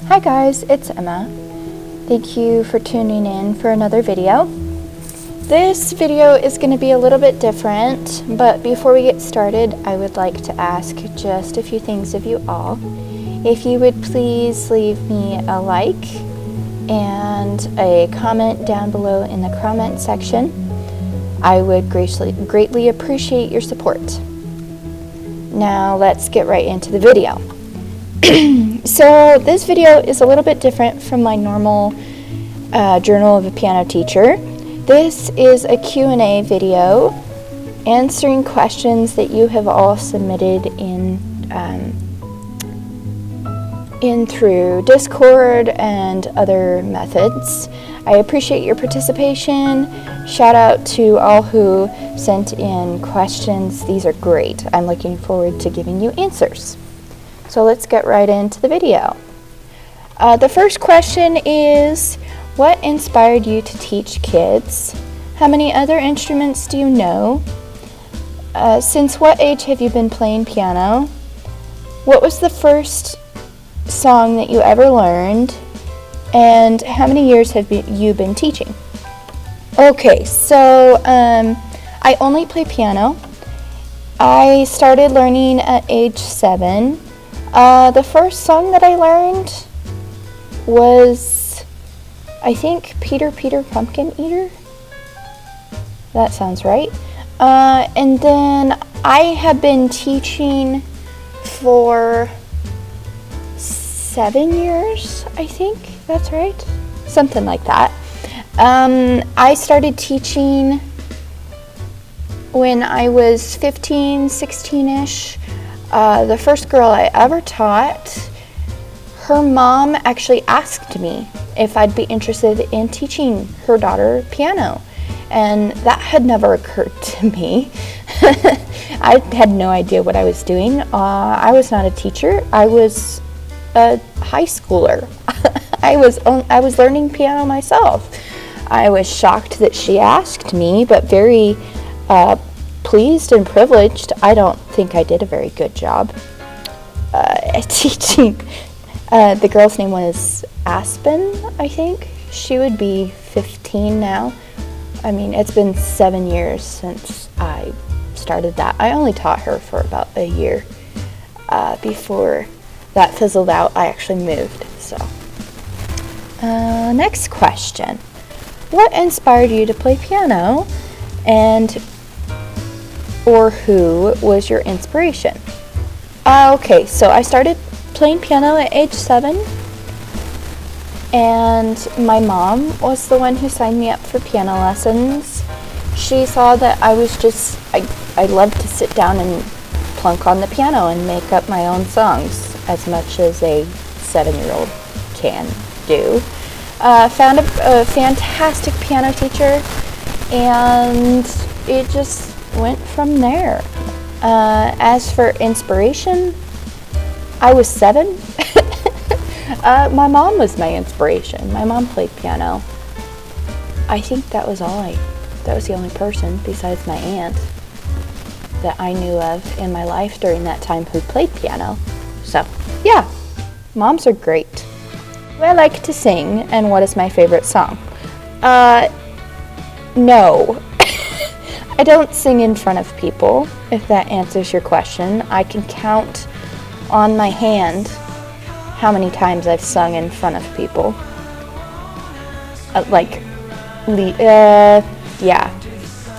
Hi guys, it's Emma. Thank you for tuning in for another video. This video is going to be a little bit different, but before we get started, I would like to ask just a few things of you all. If you would please leave me a like and a comment down below in the comment section. I would greatly appreciate your support. Now let's get right into the video. So this video is a little bit different from my normal Journal of a Piano Teacher. This is a Q&A video answering questions that you have all submitted in through Discord and other methods. I appreciate your participation. Shout out to all who sent in questions. These are great. I'm looking forward to giving you answers. So let's get right into the video. The first question is, what inspired you to teach kids? How many other instruments do you know? Since what age have you been playing piano? What was the first song that you ever learned? And how many years have you been teaching? Okay, so I only play piano. I started learning at age 7. The first song that I learned was, I think, Peter Pumpkin Eater. That sounds right. And then I have been teaching for 7 years, I think. That's right. Something like that. I started teaching when I was 15, 16-ish. The first girl I ever taught, her mom actually asked me if I'd be interested in teaching her daughter piano. And that had never occurred to me. I had no idea what I was doing. I was not a teacher. I was a high schooler. I was learning piano myself. I was shocked that she asked me, but very pleased and privileged. I don't think I did a very good job at teaching. The girl's name was Aspen, I think. She would be 15 now. I mean, it's been 7 years since I started that. I only taught her for about a year. Before that fizzled out, I actually moved. So, next question. What inspired you to play piano, and or who was your inspiration? Okay, so I started playing piano at age 7, and my mom was the one who signed me up for piano lessons. She saw that I was I loved to sit down and plunk on the piano and make up my own songs as much as a 7-year-old can do. Found a fantastic piano teacher, and it just went from there. As for inspiration, I was 7. My mom was my inspiration. My mom played piano. I think that was the only person besides my aunt that I knew of in my life during that time who played piano. So, yeah, moms are great. Do I like to sing, and what is my favorite song? No. I don't sing in front of people, if that answers your question. I can count on my hand how many times I've sung in front of people. Yeah,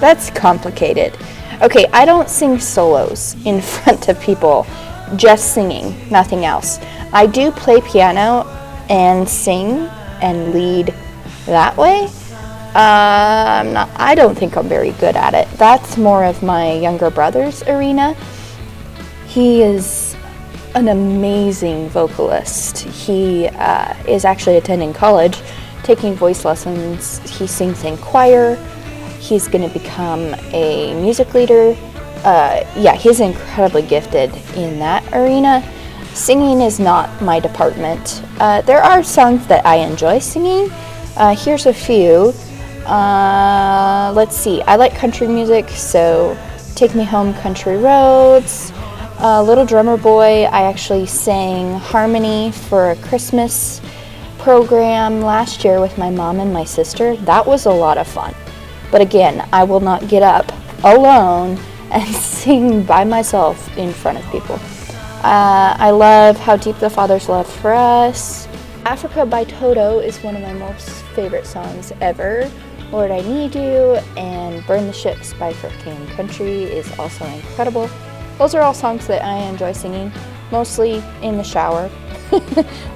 that's complicated. Okay, I don't sing solos in front of people, just singing, nothing else. I do play piano and sing and lead that way. I don't think I'm very good at it. That's more of my younger brother's arena. He is an amazing vocalist. He is actually attending college, taking voice lessons. He sings in choir. He's going to become a music leader. Yeah, he's incredibly gifted in that arena. Singing is not my department. There are songs that I enjoy singing. Here's a few. Let's see. I like country music, so Take Me Home, Country Roads. Little Drummer Boy, I actually sang harmony for a Christmas program last year with my mom and my sister. That was a lot of fun. But again, I will not get up alone and sing by myself in front of people. I love How Deep the Father's Love for Us. Africa by Toto is one of my most favorite songs ever. Lord, I Need You and Burn the Ships by For King and Country is also incredible. Those are all songs that I enjoy singing, mostly in the shower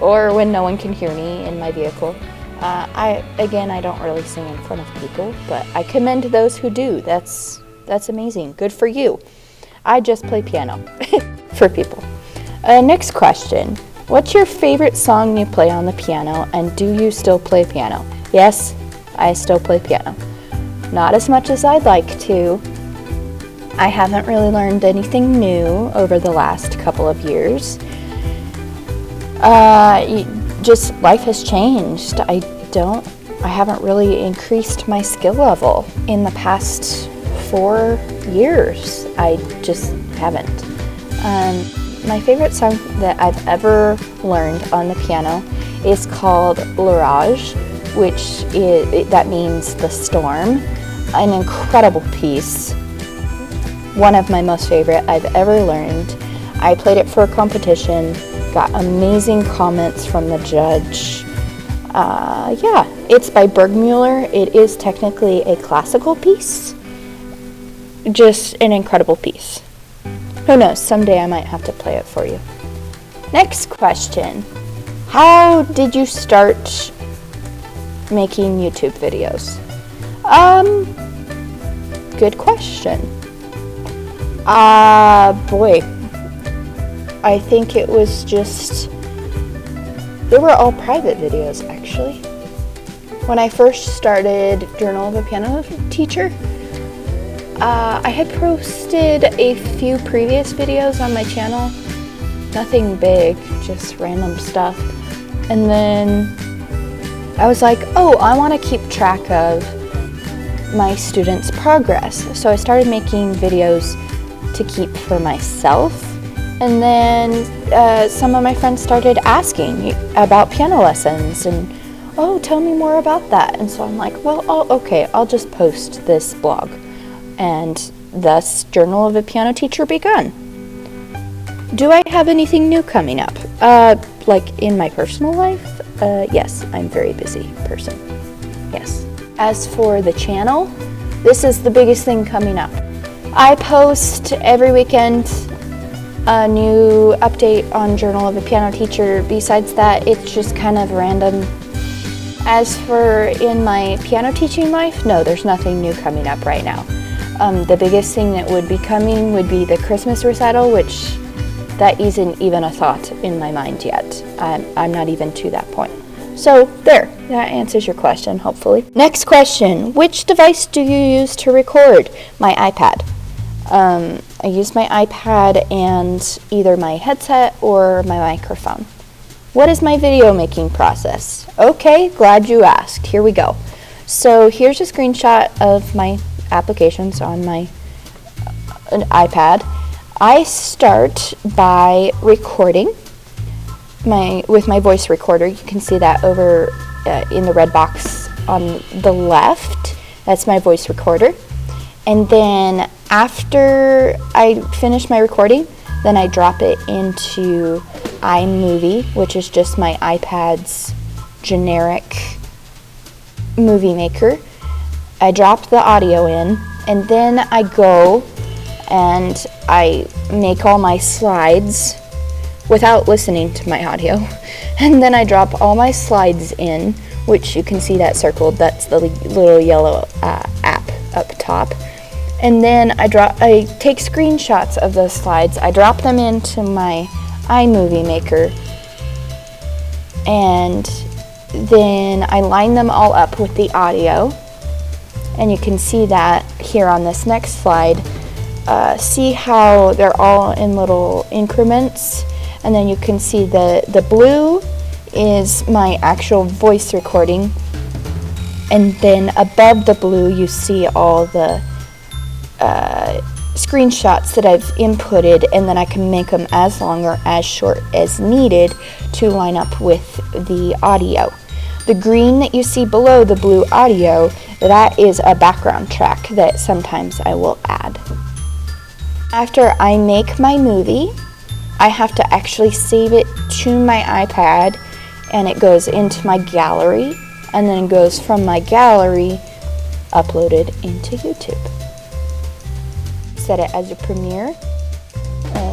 or when no one can hear me in my vehicle. I don't really sing in front of people, but I commend those who do. That's amazing. Good for you. I just play piano for people. Next question. What's your favorite song you play on the piano, and do you still play piano? Yes, I still play piano. Not as much as I'd like to. I haven't really learned anything new over the last couple of years. Just life has changed. I haven't really increased my skill level in the past 4 years. I just haven't. My favorite song that I've ever learned on the piano is called L'Orage, that means the storm. An incredible piece. One of my most favorite I've ever learned. I played it for a competition, got amazing comments from the judge. It's by Bergmuller. It is technically a classical piece. Just an incredible piece. Who knows, someday I might have to play it for you. Next question. How did you start making YouTube videos? Good question. I think it was they were all private videos actually. When I first started Journal of a Piano Teacher, I had posted a few previous videos on my channel. Nothing big, just random stuff. And then I was like, I want to keep track of my students' progress. So I started making videos to keep for myself. And then some of my friends started asking about piano lessons and, tell me more about that. And so I'm like, I'll just post this blog. And thus, Journal of a Piano Teacher begun. Do I have anything new coming up? Like in my personal life? Yes, I'm a very busy person. Yes. As for the channel, this is the biggest thing coming up. I post every weekend a new update on Journal of a Piano Teacher. Besides that, it's just kind of random. As for in my piano teaching life, no, there's nothing new coming up right now. The biggest thing that would be coming would be the Christmas recital, which that isn't even a thought in my mind yet. I'm not even to that point. So there, that answers your question, hopefully. Next question, which device do you use to record? My iPad. I use my iPad and either my headset or my microphone. What is my video making process? Okay, glad you asked. Here we go. So here's a screenshot of my applications on my iPad. I start by recording with my voice recorder. You can see that over in the red box on the left. That's my voice recorder. And then after I finish my recording, then I drop it into iMovie, which is just my iPad's generic movie maker. I drop the audio in, and then I go and I make all my slides without listening to my audio. And then I drop all my slides in, which you can see that circled. That's the little yellow app up top. And then I take screenshots of those slides. I drop them into my iMovie maker, and then I line them all up with the audio. And you can see that here on this next slide. See how they're all in little increments, and then you can see the blue is my actual voice recording, and then above the blue you see all the screenshots that I've inputted, and then I can make them as long or as short as needed to line up with the audio. The green that you see below the blue audio, that is a background track that sometimes I will add. After I make my movie, I have to actually save it to my iPad, and it goes into my gallery, and then it goes from my gallery uploaded into YouTube. Set it as a premiere,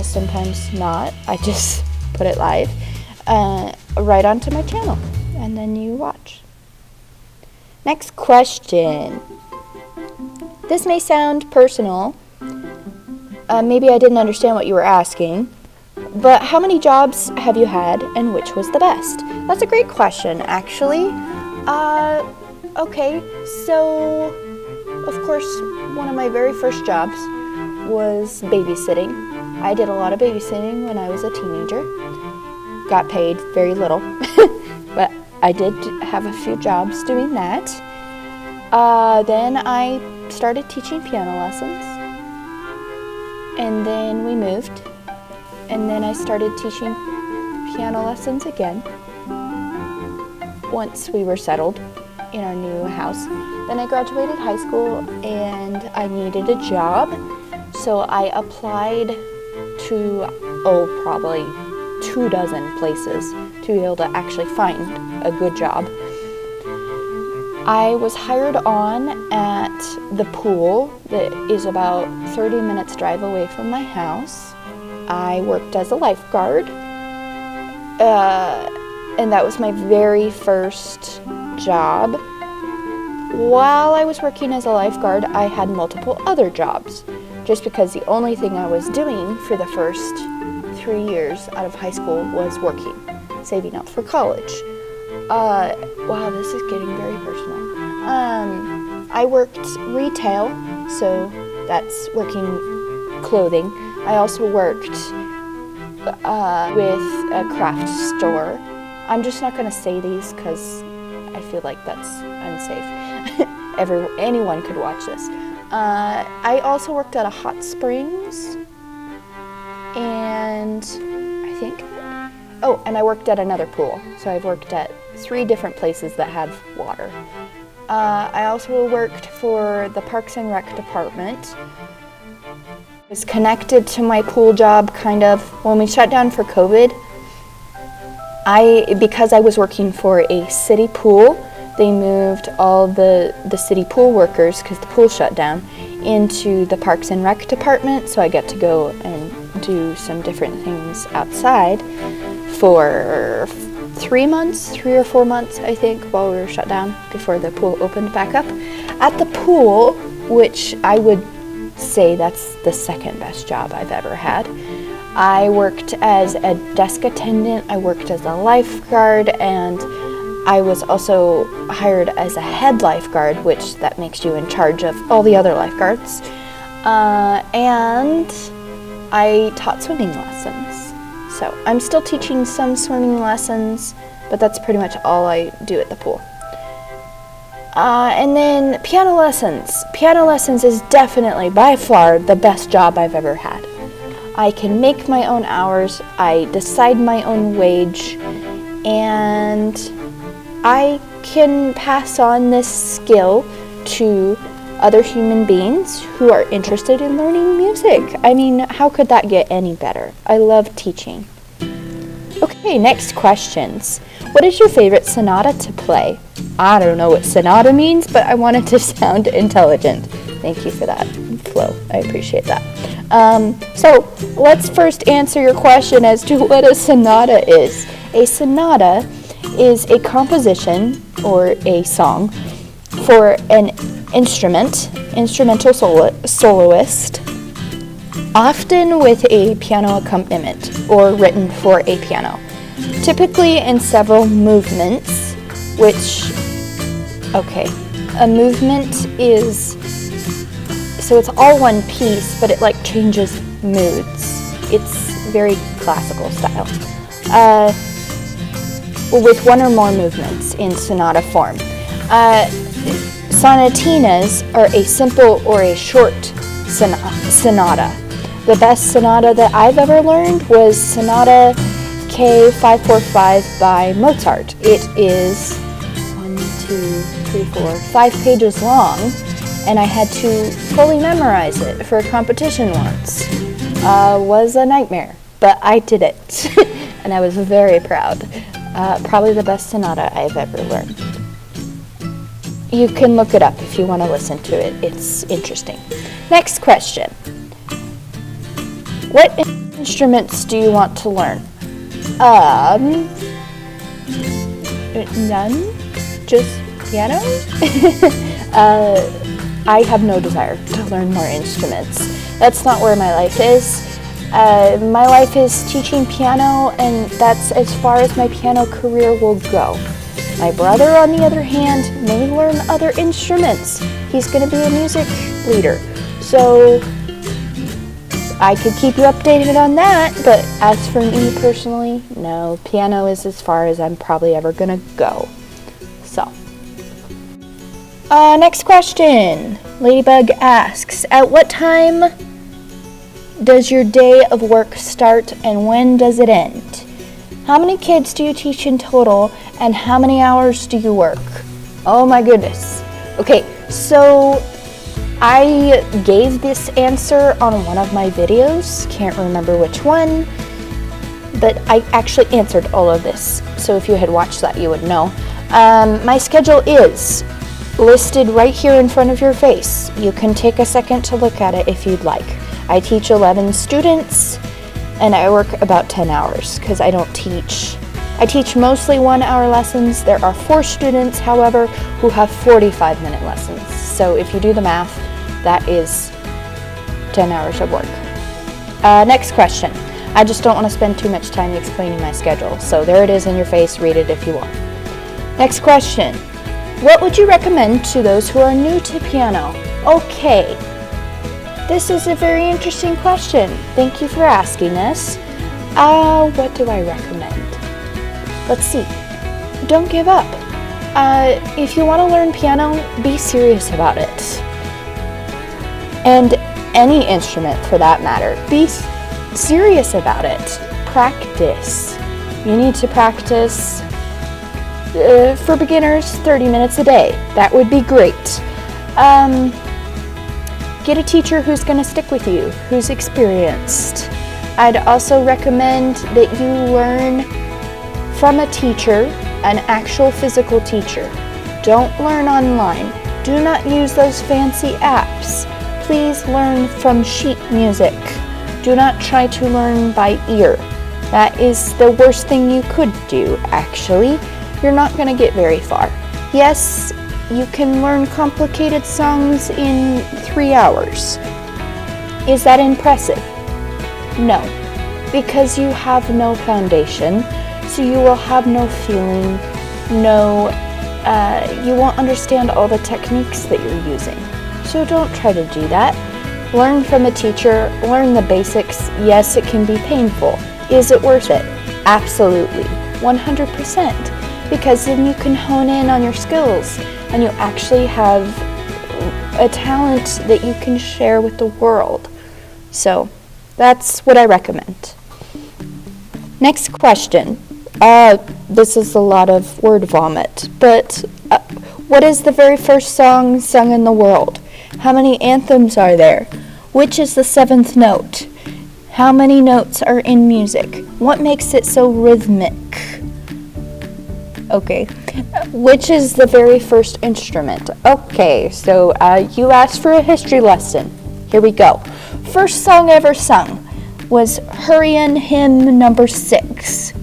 sometimes not. I just put it live right onto my channel, and then you watch. Next question. This may sound personal. Maybe I didn't understand what you were asking, but how many jobs have you had, and which was the best? That's a great question, actually. Okay, so of course, one of my very first jobs was babysitting. I did a lot of babysitting when I was a teenager. Got paid very little, but I did have a few jobs doing that. Then I started teaching piano lessons, and then we moved, and then I started teaching piano lessons again once we were settled in our new house. Then I graduated high school and I needed a job, so I applied to probably 24 places to be able to actually find a good job. I was hired on at the pool that is about 30 minutes drive away from my house. I worked as a lifeguard, and that was my very first job. While I was working as a lifeguard, I had multiple other jobs, just because the only thing I was doing for the first 3 years out of high school was working, saving up for college. Wow, this is getting very personal. I worked retail, so that's working clothing. I also worked with a craft store. I'm just not going to say these because I feel like that's unsafe. Anyone could watch this. I also worked at a hot springs, and and I worked at another pool. So I've worked at 3 different places that have water. I also worked for the Parks and Rec department. It was connected to my pool job, kind of. When we shut down for COVID, because I was working for a city pool, they moved all the city pool workers, because the pool shut down, into the Parks and Rec department, so I get to go and do some different things outside for 3 or 4 months, I think, while we were shut down before the pool opened back up. At the pool, which I would say that's the second best job I've ever had, I worked as a desk attendant, I worked as a lifeguard, and I was also hired as a head lifeguard, which that makes you in charge of all the other lifeguards. And I taught swimming lessons. So I'm still teaching some swimming lessons, but that's pretty much all I do at the pool. And then piano lessons. Piano lessons is definitely by far the best job I've ever had. I can make my own hours, I decide my own wage, and I can pass on this skill to other human beings who are interested in learning music. I mean, how could that get any better? I love teaching. Okay, next questions. What is your favorite sonata to play? I don't know what sonata means, but I want it to sound intelligent. Thank you for that flow. I appreciate that. So let's first answer your question as to what a sonata is. A sonata is a composition or a song for an instrumental soloist, often with a piano accompaniment or written for a piano, typically in several movements, a movement is, so it's all one piece, but it like changes moods. It's very classical style. With one or more movements in sonata form. Sonatinas are a simple or a short sonata. The best sonata that I've ever learned was Sonata K545 by Mozart. It is 5 pages long, and I had to fully memorize it for a competition once. Was a nightmare, but I did it, and I was very proud. Probably the best sonata I've ever learned. You can look it up if you want to listen to it. It's interesting. Next question. What instruments do you want to learn? None. Just piano? I have no desire to learn more instruments. That's not where my life is. My life is teaching piano, and that's as far as my piano career will go. My brother, on the other hand, may learn other instruments. He's going to be a music leader. So I could keep you updated on that, but as for me personally, no, piano is as far as I'm probably ever going to go. So, next question. Ladybug asks, at what time does your day of work start and when does it end? How many kids do you teach in total and how many hours do you work? Oh my goodness. Okay, so I gave this answer on one of my videos, can't remember which one, but I actually answered all of this. So if you had watched that, you would know. My schedule is listed right here in front of your face. You can take a second to look at it if you'd like. I teach 11 students and I work about 10 hours because I don't teach. I teach mostly 1 hour lessons. There are 4 students, however, who have 45-minute lessons. So if you do the math, that is 10 hours of work. Next question. I just don't want to spend too much time explaining my schedule. So there it is in your face. Read it if you want. Next question. What would you recommend to those who are new to piano? Okay. This is a very interesting question. Thank you for asking this. What do I recommend? Let's see. Don't give up. If you want to learn piano, be serious about it. And any instrument for that matter, be serious about it. Practice. You need to practice, for beginners, 30 minutes a day. That would be great. Get a teacher who's going to stick with you, who's experienced. I'd also recommend that you learn from a teacher, an actual physical teacher. Don't learn online. Do not use those fancy apps. Please learn from sheet music. Do not try to learn by ear. That is the worst thing you could do, actually. You're not going to get very far. Yes, you can learn complicated songs in 3 hours. Is that impressive? No, because you have no foundation, so you will have no feeling, you won't understand all the techniques that you're using. So don't try to do that. Learn from a teacher, learn the basics. Yes, it can be painful. Is it worth it? Absolutely, 100%, because then you can hone in on your skills and you actually have a talent that you can share with the world. So that's what I recommend. Next question. This is a lot of word vomit, but what is the very first song sung in the world? How many anthems are there? Which is the 7th note? How many notes are in music? What makes it so rhythmic? Okay. Which is the very first instrument? Okay, so you asked for a history lesson. Here we go. First song ever sung was Hurricane Hymn number 6.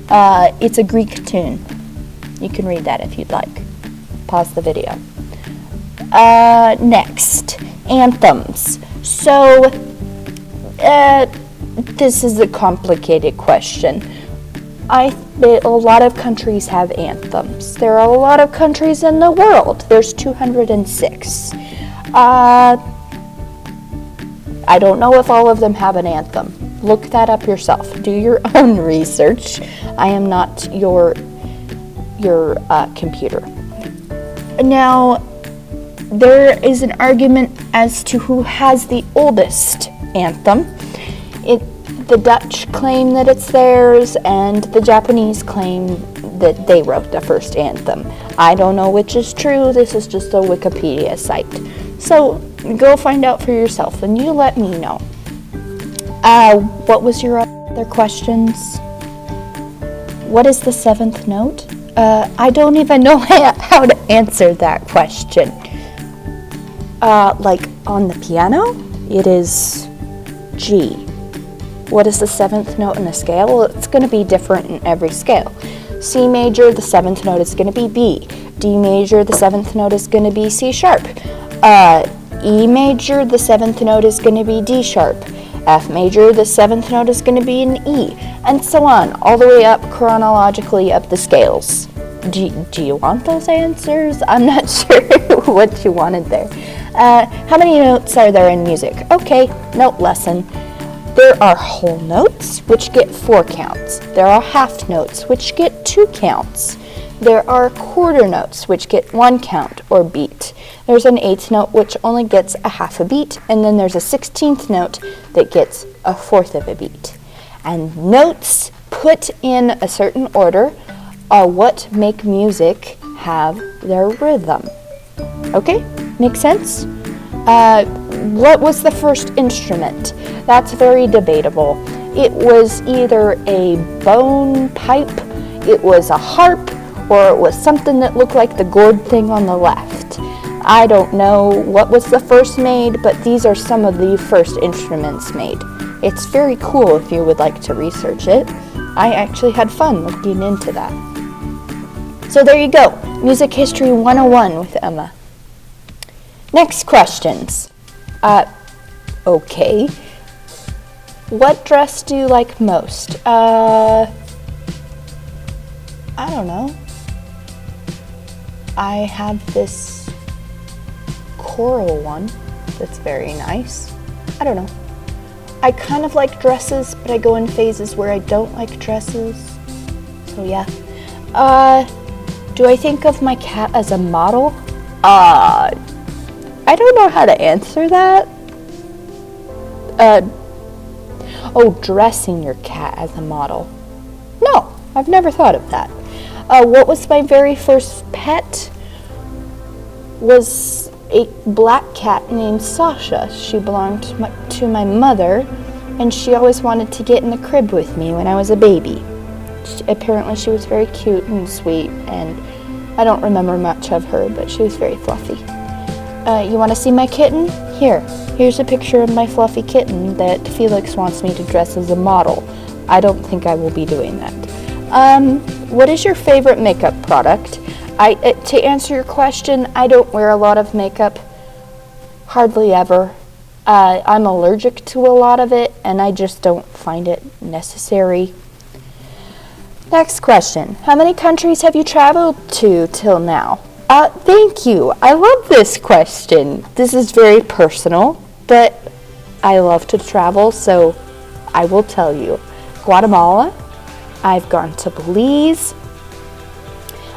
It's a Greek tune. You can read that if you'd like. Pause the video. Next, anthems. So, this is a complicated question. A lot of countries have anthems. There are a lot of countries in the world. There's 206. I don't know if all of them have an anthem. Look that up yourself. Do your own research. I am not your computer. Now, there is an argument as to who has the oldest anthem. The Dutch claim that it's theirs, and the Japanese claim that they wrote the first anthem. I don't know which is true. This is just a Wikipedia site. So go find out for yourself, and you let me know. What was your other questions? What is the seventh note? I don't even know how to answer that question. Like on the piano, it is G. What is the seventh note in a scale? Well, it's going to be different in every scale. C major, the seventh note is going to be B. D major, the seventh note is going to be C sharp. E major, the seventh note is going to be D sharp. F major, the seventh note is going to be an E, and so on, all the way up chronologically up the scales. Do you want those answers? I'm not sure what you wanted there. How many notes are there in music? Okay, note lesson. There are whole notes, which get 4 counts. There are half notes, which get 2 counts. There are quarter notes, which get 1 count or beat. There's an 8th note, which only gets a half a beat, and then there's a 16th note that gets a fourth of a beat. And notes put in a certain order are what make music have their rhythm. Okay, make sense? What was the first instrument? That's very debatable. It was either a bone pipe, it was a harp, or it was something that looked like the gourd thing on the left. I don't know what was the first made, but these are some of the first instruments made. It's very cool if you would like to research it. I actually had fun looking into that. So there you go, Music History 101 with Emma. Next questions. Okay. What dress do you like most? I don't know. I have this coral one that's very nice. I don't know. I kind of like dresses, but I go in phases where I don't like dresses. So yeah. Do I think of my cat as a model? I don't know how to answer that. Dressing your cat as a model. No, I've never thought of that. What was my very first pet? Was a black cat named Sasha. She belonged to my mother, and she always wanted to get in the crib with me when I was a baby. Apparently she was very cute and sweet, and I don't remember much of her, but she was very fluffy. You want to see my kitten? Here's a picture of my fluffy kitten that Felix wants me to dress as a model. I don't think I will be doing that. What is your favorite makeup product? To answer your question, I don't wear a lot of makeup, hardly ever. I'm allergic to a lot of it, and I just don't find it necessary. Next question. How many countries have you traveled to till now? Thank you. I love this question. This is very personal, but I love to travel, so I will tell you. Guatemala. I've gone to Belize.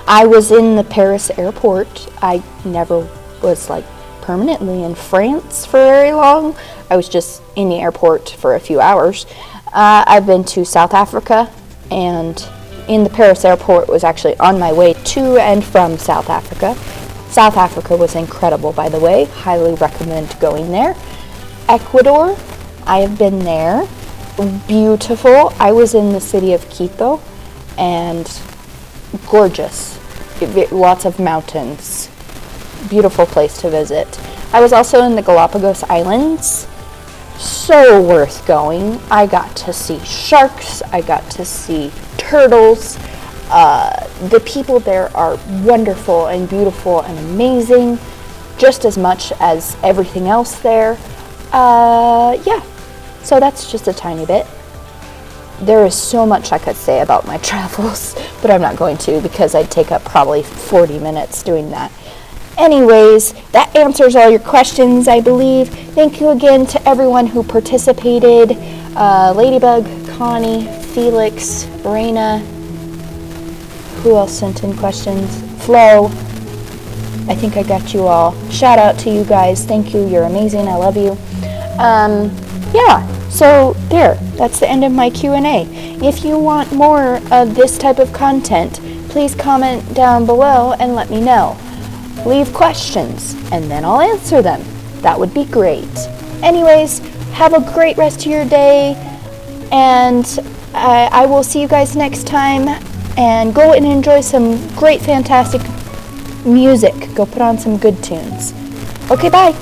I was in the Paris airport. I never was permanently in France for very long. I was just in the airport for a few hours. I've been to South Africa, and in the Paris airport was actually on my way to and from South Africa. South Africa was incredible, by the way. Highly recommend going there. Ecuador, I have been there. Beautiful. I was in the city of Quito, and gorgeous. Lots of mountains. Beautiful place to visit. I was also in the Galapagos Islands. So worth going. I got to see sharks. I got to see turtles. The people there are wonderful and beautiful and amazing, just as much as everything else there. Yeah, so that's just a tiny bit. There is so much I could say about my travels, but I'm not going to because I'd take up probably 40 minutes doing that. Anyways, that answers all your questions, I believe. Thank you again to everyone who participated. Ladybug, Connie, Felix, Raina. Who else sent in questions? Flo. I think I got you all. Shout out to you guys. Thank you. You're amazing. I love you. Yeah, so there. That's the end of my Q&A. If you want more of this type of content, please comment down below and let me know. Leave questions, and then I'll answer them. That would be great. Anyways, have a great rest of your day, and I will see you guys next time. And go and enjoy some great, fantastic music. Go put on some good tunes. Okay, bye.